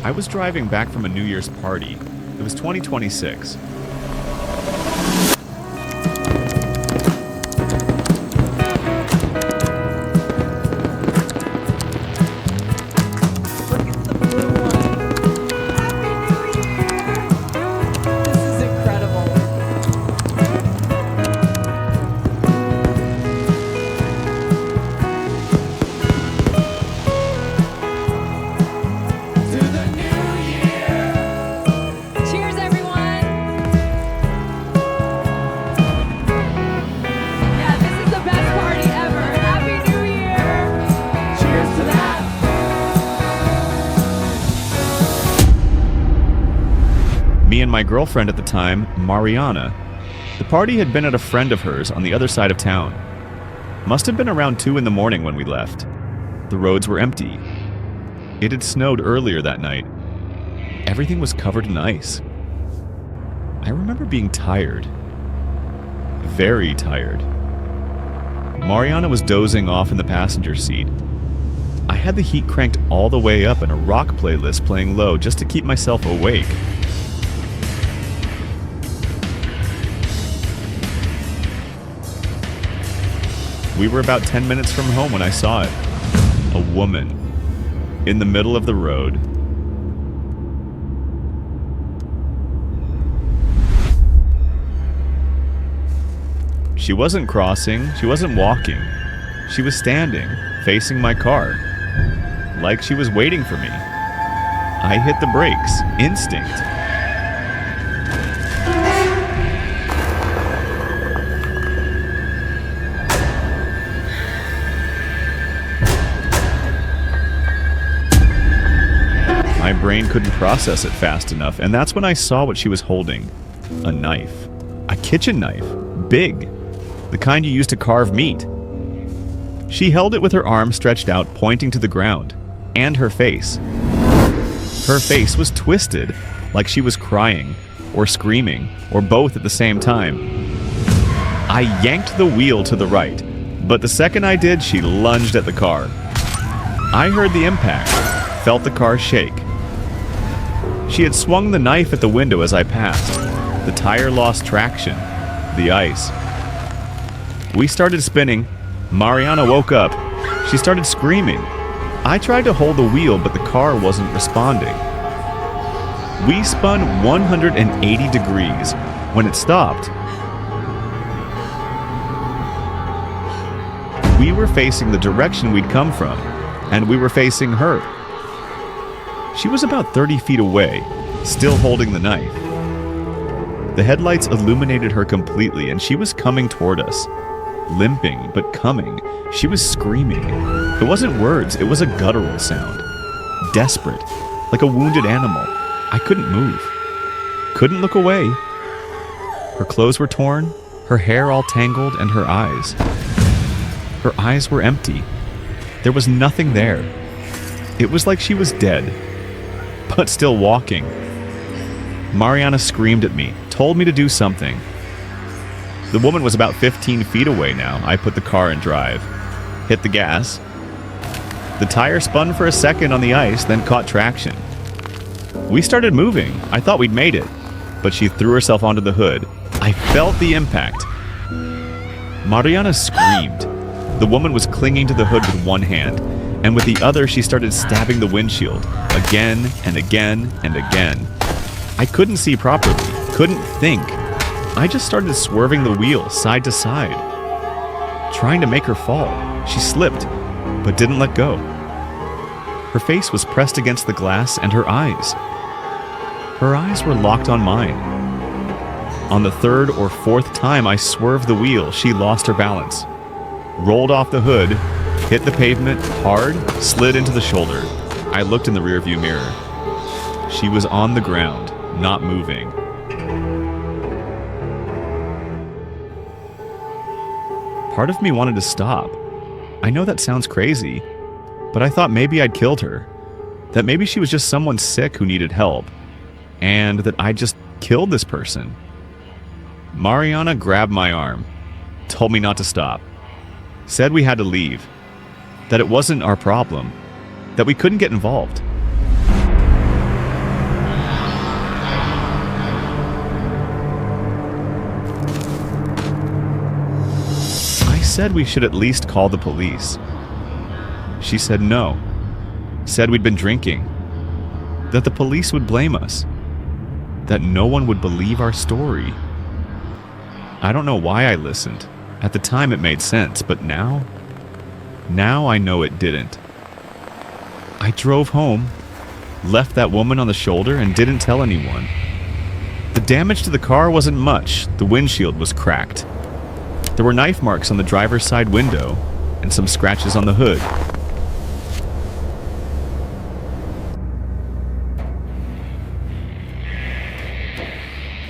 I was driving back from a New Year's party. It was 2026. Me and my girlfriend at the time, Mariana. The party had been at a friend of hers on the other side of town. Must have been around 2 in the morning when we left. The roads were empty. It had snowed earlier that night. Everything was covered in ice. I remember being tired. Very tired. Mariana was dozing off in the passenger seat. I had the heat cranked all the way up and a rock playlist playing low just to keep myself awake. We were about 10 minutes from home when I saw it. A woman. In the middle of the road. She wasn't crossing, she wasn't walking. She was standing, facing my car. Like she was waiting for me. I hit the brakes. Instinct. My brain couldn't process it fast enough, and that's when I saw what she was holding. A knife. A kitchen knife. Big. The kind you use to carve meat. She held it with her arm stretched out, pointing to the ground. And her face. Her face was twisted, like she was crying, or screaming, or both at the same time. I yanked the wheel to the right, but the second I did, she lunged at the car. I heard the impact, felt the car shake. She had swung the knife at the window as I passed. The tire lost traction. The ice. We started spinning. Mariana woke up. She started screaming. I tried to hold the wheel, but the car wasn't responding. We spun 180 degrees. When it stopped, we were facing the direction we'd come from, and we were facing her. She was about 30 feet away, still holding the knife. The headlights illuminated her completely, and she was coming toward us. Limping, but coming. She was screaming. It wasn't words, it was a guttural sound. Desperate, like a wounded animal. I couldn't move. Couldn't look away. Her clothes were torn, her hair all tangled, and her eyes. Her eyes were empty. There was nothing there. It was like she was dead, but still walking. Mariana screamed at me, told me to do something. The woman was about 15 feet away now. I put the car in drive, hit the gas. The tire spun for a second on the ice, then caught traction. We started moving. I thought we'd made it, but she threw herself onto the hood. I felt the impact. Mariana screamed. The woman was clinging to the hood with one hand, and with the other she started stabbing the windshield, again and again and again. I couldn't see properly, couldn't think. I just started swerving the wheel side to side, trying to make her fall. She slipped, but didn't let go. Her face was pressed against the glass, and her eyes were locked on mine. On the third or fourth time I swerved the wheel, she lost her balance, rolled off the hood, hit the pavement hard, slid into the shoulder. I looked in the rearview mirror. She was on the ground, not moving. Part of me wanted to stop. I know that sounds crazy, but I thought maybe I'd killed her. That maybe she was just someone sick who needed help, and that I just killed this person. Mariana grabbed my arm, told me not to stop, said we had to leave, that it wasn't our problem, that we couldn't get involved. said we should at least call the police. She said no. Said we'd been drinking. That the police would blame us. That no one would believe our story. I don't know why I listened. At the time it made sense, but now I know it didn't. I drove home, left that woman on the shoulder, and didn't tell anyone. The damage to the car wasn't much. The windshield was cracked. There were knife marks on the driver's side window and some scratches on the hood.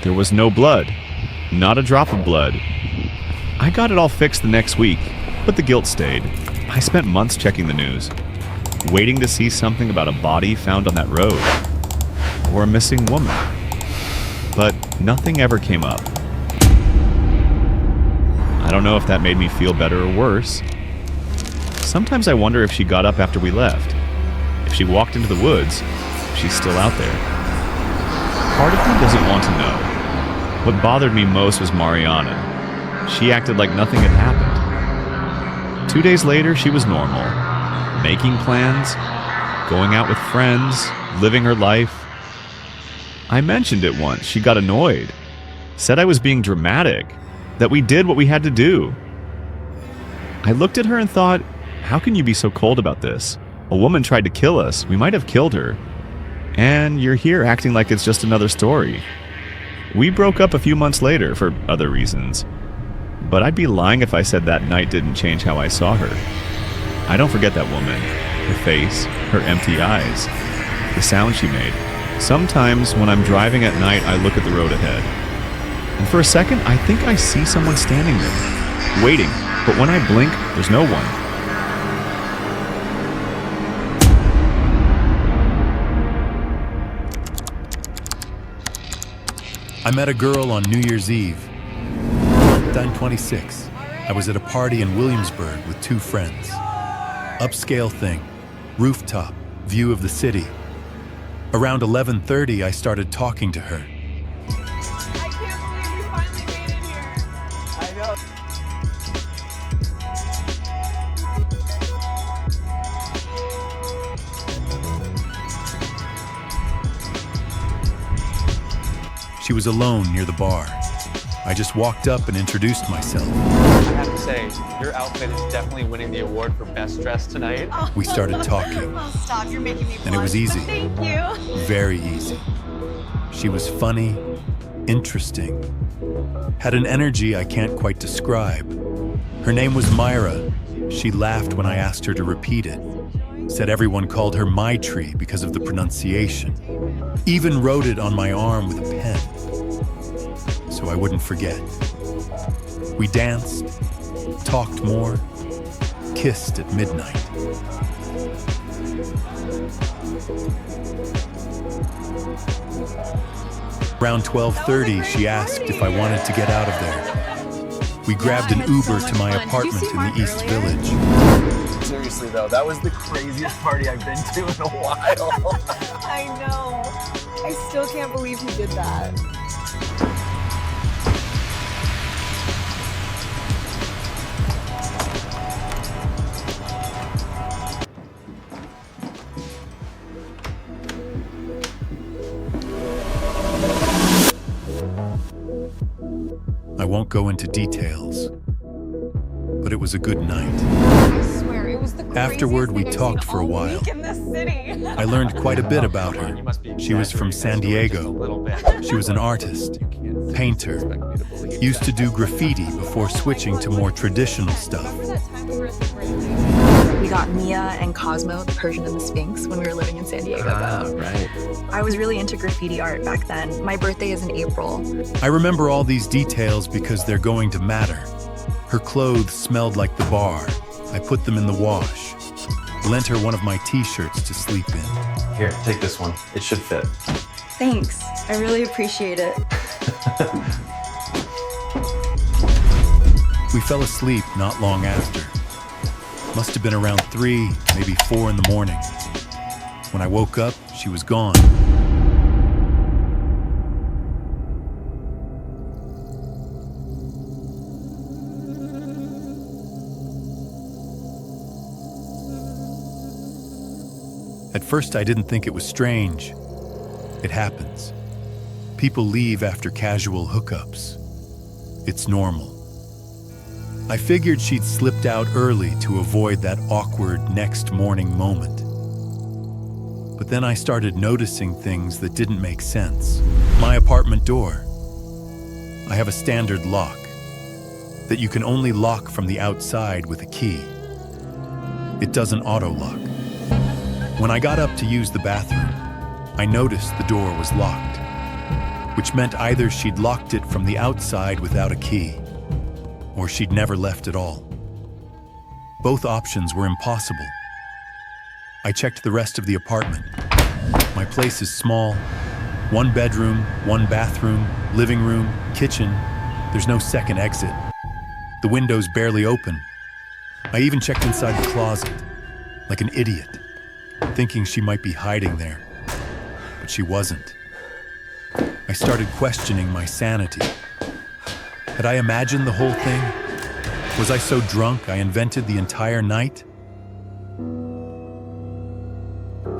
There was no blood. Not a drop of blood. I got it all fixed the next week, but the guilt stayed. I spent months checking the news, waiting to see something about a body found on that road, or a missing woman. But nothing ever came up. I don't know if that made me feel better or worse. Sometimes I wonder if she got up after we left, if she walked into the woods, if she's still out there. Part of me doesn't want to know. What bothered me most was Mariana. She acted like nothing had happened. 2 days later, she was normal, making plans, going out with friends, living her life. I mentioned it once. She got annoyed, said I was being dramatic, that we did what we had to do. I looked at her and thought, how can you be so cold about this? A woman tried to kill us. We might have killed her. And you're here acting like it's just another story. We broke up a few months later for other reasons. But I'd be lying if I said that night didn't change how I saw her. I don't forget that woman, her face, her empty eyes, the sound she made. Sometimes when I'm driving at night, I look at the road ahead. And for a second, I think I see someone standing there, waiting. But when I blink, there's no one. I met a girl on New Year's Eve. I'm 26. I was at a party in Williamsburg with 2 friends. Upscale thing, rooftop, view of the city. Around 11:30, I started talking to her. I can't believe we finally made it here. I know. She was alone near the bar. I just walked up and introduced myself. I have to say, your outfit is definitely winning the award for best dressed tonight. We started talking. Oh, stop, you're making me blush. And it was easy. Thank you. Very easy. She was funny, interesting, had an energy I can't quite describe. Her name was Myra. She laughed when I asked her to repeat it. Said everyone called her My Tree because of the pronunciation. Even wrote it on my arm with a pen, so I wouldn't forget. We danced, talked more, kissed at midnight. Around 12:30, she asked if I wanted to get out of there. We grabbed an Uber to my apartment in the East Village. Seriously though, that was the craziest party I've been to in a while. I know. I still can't believe you did that. I won't go into details, but it was a good night. I swear, it was the craziest Afterward, we thing I've talked seen for a all while. week in this city. I learned quite a bit about You her. must be She was from San exaggerating just a Diego. little bit. She was an artist, painter, used to do graffiti before switching to more traditional stuff. Remember that time we were at the bridge? We got Mia and Cosmo, the Persian and the Sphinx, when we were living in San Diego. Right. I was really into graffiti art back then. My birthday is in April. I remember all these details because they're going to matter. Her clothes smelled like the bar. I put them in the wash. Lent her one of my t-shirts to sleep in. Here, take this one. It should fit. Thanks. I really appreciate it. We fell asleep not long after. Must have been around 3, maybe 4 in the morning. When I woke up, she was gone. At first, I didn't think it was strange. It happens. People leave after casual hookups. It's normal. I figured she'd slipped out early to avoid that awkward next morning moment. But then I started noticing things that didn't make sense. My apartment door. I have a standard lock that you can only lock from the outside with a key. It doesn't auto-lock. When I got up to use the bathroom, I noticed the door was locked, which meant either she'd locked it from the outside without a key, or she'd never left at all. Both options were impossible. I checked the rest of the apartment. My place is small. 1 bedroom, 1 bathroom, living room, kitchen. There's no second exit. The window's barely open. I even checked inside the closet, like an idiot, thinking she might be hiding there. But she wasn't. I started questioning my sanity. Had I imagined the whole thing? Was I so drunk I invented the entire night?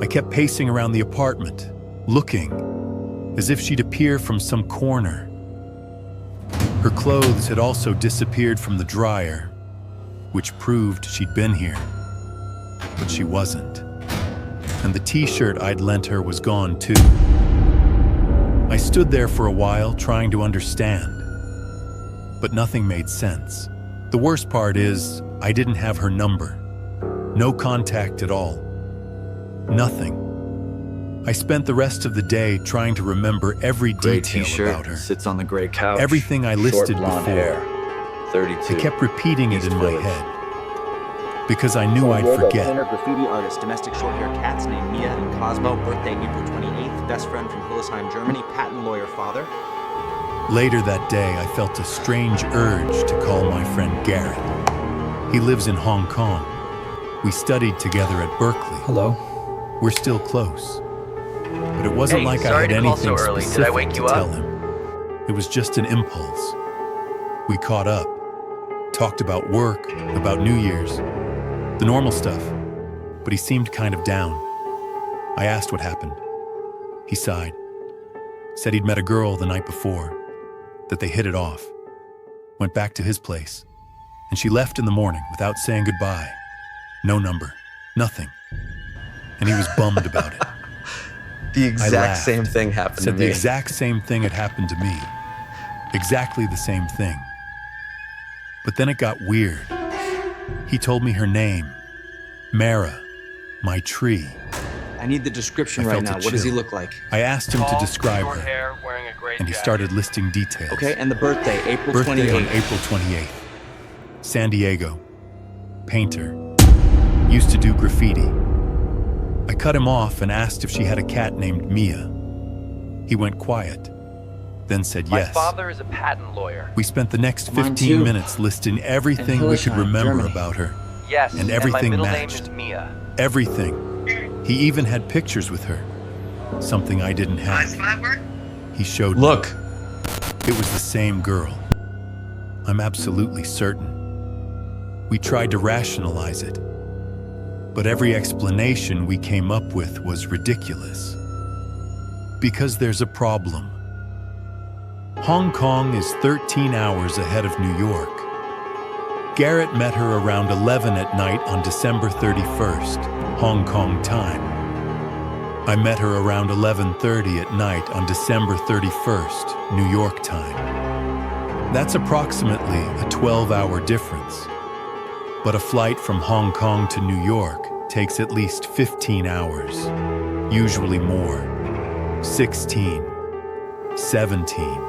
I kept pacing around the apartment, looking, as if she'd appear from some corner. Her clothes had also disappeared from the dryer, which proved she'd been here. But she wasn't. And the t-shirt I'd lent her was gone too. I stood there for a while trying to understand, but nothing made sense. The worst part is, I didn't have her number. No contact at all. Nothing. I spent the rest of the day trying to remember every Gray detail t-shirt, about her. sits on the gray couch. Everything I listed short blonde before. hair, 32. I kept repeating it East in my Village. head, because I knew I'd Diego, forget. painter, graffiti artist, domestic short-haired cats named Mia and Cosmo, birthday April 28th, best friend from Hildesheim, Germany, patent lawyer father. Later that day, I felt a strange urge to call my friend Garrett. He lives in Hong Kong. We studied together at Berkeley. Hello. We're still close. But it wasn't Hey, like I sorry had to call anything so early. Did I specific wake to you up? tell him. It was just an impulse. We caught up, talked about work, about New Year's, the normal stuff, but he seemed kind of down. I asked what happened. He sighed, said he'd met a girl the night before, that they hit it off, went back to his place, and she left in the morning without saying goodbye. No number, nothing. And he was bummed about it. The I exact laughed, same thing happened to said me. the exact same thing had happened to me. Exactly the same thing. But then it got weird. He told me her name, Mara, my tree. I need the description I right felt now. a What does he chill. look like? I asked him to Tall, describe short her, hair, wearing a gray and he jacket. started listing details. Okay, and the birthday, April Birthday 28th. on April 28th. San Diego. Painter. Used to do graffiti. I cut him off and asked if she had a cat named Mia. He went quiet, then said My yes. father is a patent lawyer. We spent the next Mine 15 too. minutes listing everything we could Hildesheim, remember Germany. about her. Yes, And everything my middle matched. name is Mia. Everything. He even had pictures with her. Something I didn't have. He showed me. Look, It was the same girl. I'm absolutely certain. We tried to rationalize it, but every explanation we came up with was ridiculous. Because there's a problem. Hong Kong is 13 hours ahead of New York. Garrett met her around 11 at night on December 31st, Hong Kong time. I met her around 11:30 at night on December 31st, New York time. That's approximately a 12-hour difference. But a flight from Hong Kong to New York takes at least 15 hours, usually more. 16, 17.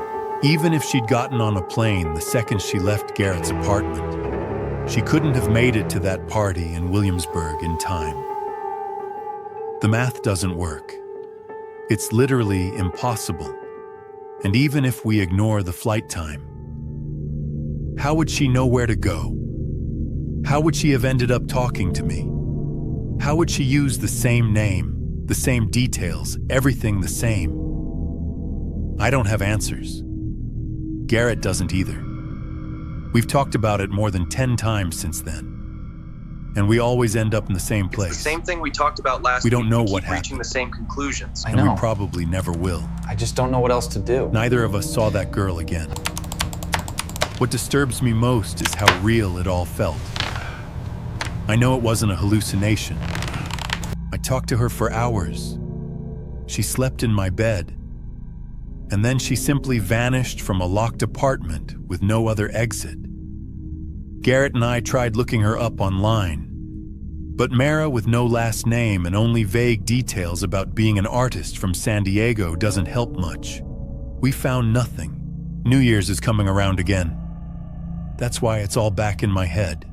Even if she'd gotten on a plane the second she left Garrett's apartment, she couldn't have made it to that party in Williamsburg in time. The math doesn't work. It's literally impossible. And even if we ignore the flight time, how would she know where to go? How would she have ended up talking to me? How would she use the same name, the same details, everything the same? I don't have answers. Garrett doesn't either. We've talked about it more than 10 times since then. And we always end up in the same place. The same thing we talked about last We week. don't know keep what reaching happened. the same conclusions. I And we know. probably never will. I just don't know what else to do. Neither of us saw that girl again. What disturbs me most is how real it all felt. I know it wasn't a hallucination. I talked to her for hours. She slept in my bed. And then she simply vanished from a locked apartment with no other exit. Garrett and I tried looking her up online. But Mara with no last name and only vague details about being an artist from San Diego doesn't help much. We found nothing. New Year's is coming around again. That's why it's all back in my head.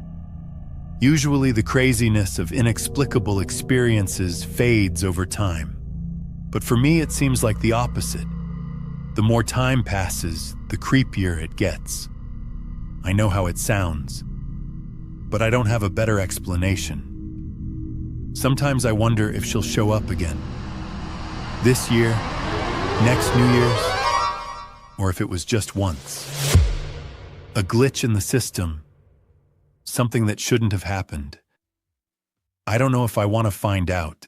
Usually the craziness of inexplicable experiences fades over time. But for me, it seems like the opposite. The more time passes, the creepier it gets. I know how it sounds, but I don't have a better explanation. Sometimes I wonder if she'll show up again. This year, next New Year's, or if it was just once. A glitch in the system, something that shouldn't have happened. I don't know if I want to find out.